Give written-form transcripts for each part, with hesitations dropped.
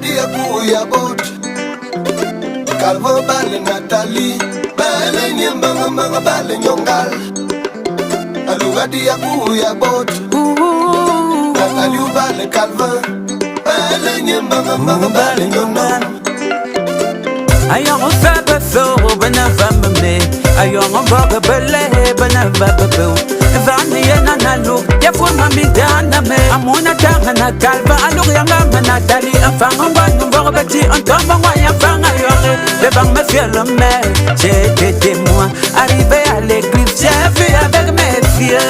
dia kuya bot Calvo bale Nathalie Bale nyembanga manga bale nyongal Aluga dia kuya bot Nathalie bale Calvin Bale nyembanga manga bale nyongal Ayong febe so bana famme ayong boga bele bana babu Vani yena nalu ya fuma midana me amuna tanga na Calvin alug yanga Nathalie afanga ngwangu boga bati ontomba ngwanya fanga yore le bang me fiel me j'étais moi arrivé à l'église j'ai vu avec mes yeux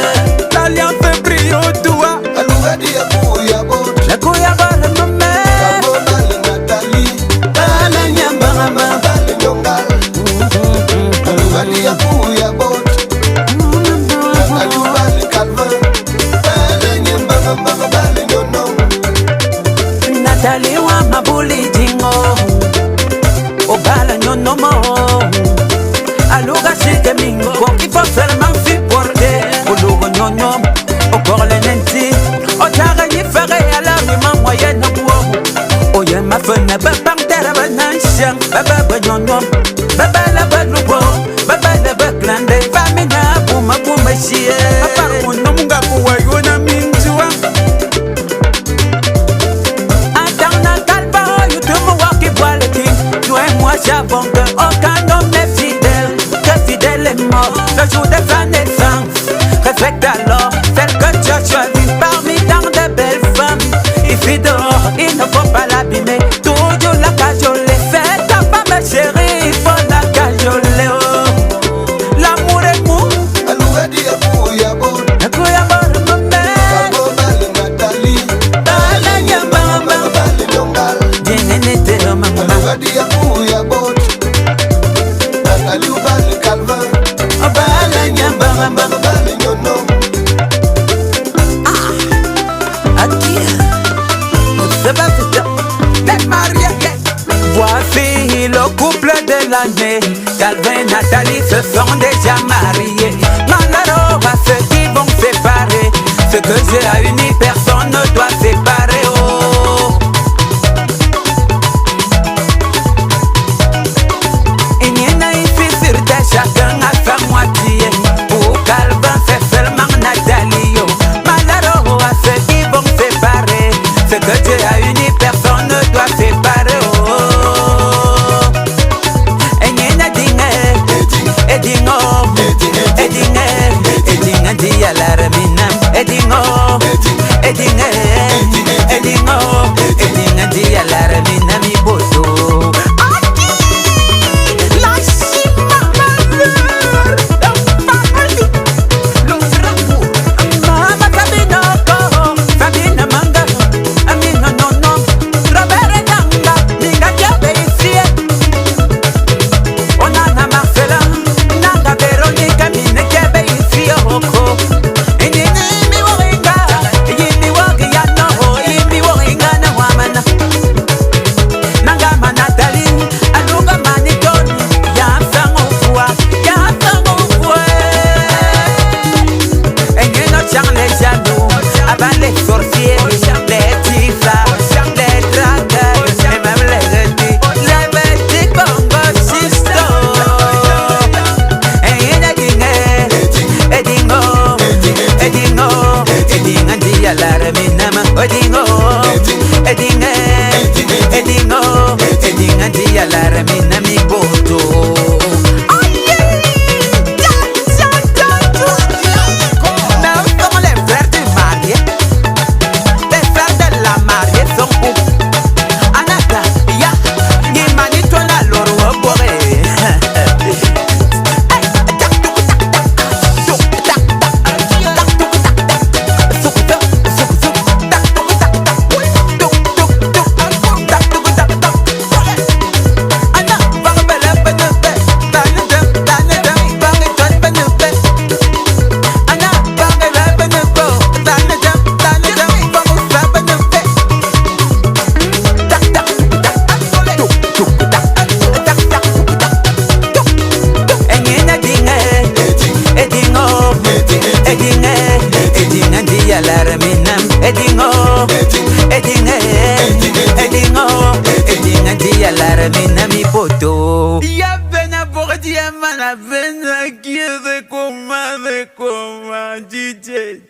l'alliance brio toi Aluga dia kuya bot la kuya bale me Calvo bale Nathalie Bale nyembanga manga bale nyongal Aluga dia kuya bot Nathalie wa mabuli dingo Obala nyono mo Aluga shike mingo Koki fo seulement fi porte Ulugo nyono Okorle nenti Otaga yifere ala wima moyenne kuo Oye ma fene Babang tere bananshan Baba nyono Baba la balugo Baba la baklande Famina buma buma shie Aparu nomunga kuwa yona mintua J'avoue qu'aucun homme n'est fidèle, que fidèle est mort le jour de sa naissance. Respecte alors celle que tu as choisie parmi tant de belles femmes. Il fit dehors, il ne faut pas l'abîmer, toujours la cajoler. C'est ta femme chérie, il faut la cajoler. Oh. L'amour est mou. Aluga dia kuya bot Le kuya bot me Calvo bale Nathalie Bale nyembanga manga bale nyongal Aluga dia kuya bot Nathalie bale Calvin Bale nyembanga manga bale nyono Voici le couple de l'année. Calvin et Nathalie se sont déjà mariés. Malheur à ceux qui vont séparer. Ce que Dieu a uni, personne ne doit séparer. Oh. Il n'y en a ici sur terre, chacun a sa moitié. Pour Calvin, c'est seulement Nathalie. Oh. Malheur à ceux qui vont séparer. Ce que Dieu a uni, personne ne doit séparer. Oh. Et n'y en a dingue, et dingo, et dingue, et dingue, dit à la reminam, et dingo, et dingue, et dingo, et dingue, dit à la reminam, i boto. Edingo, photo. Ya bena pour dire mana bena qui de comment DJ.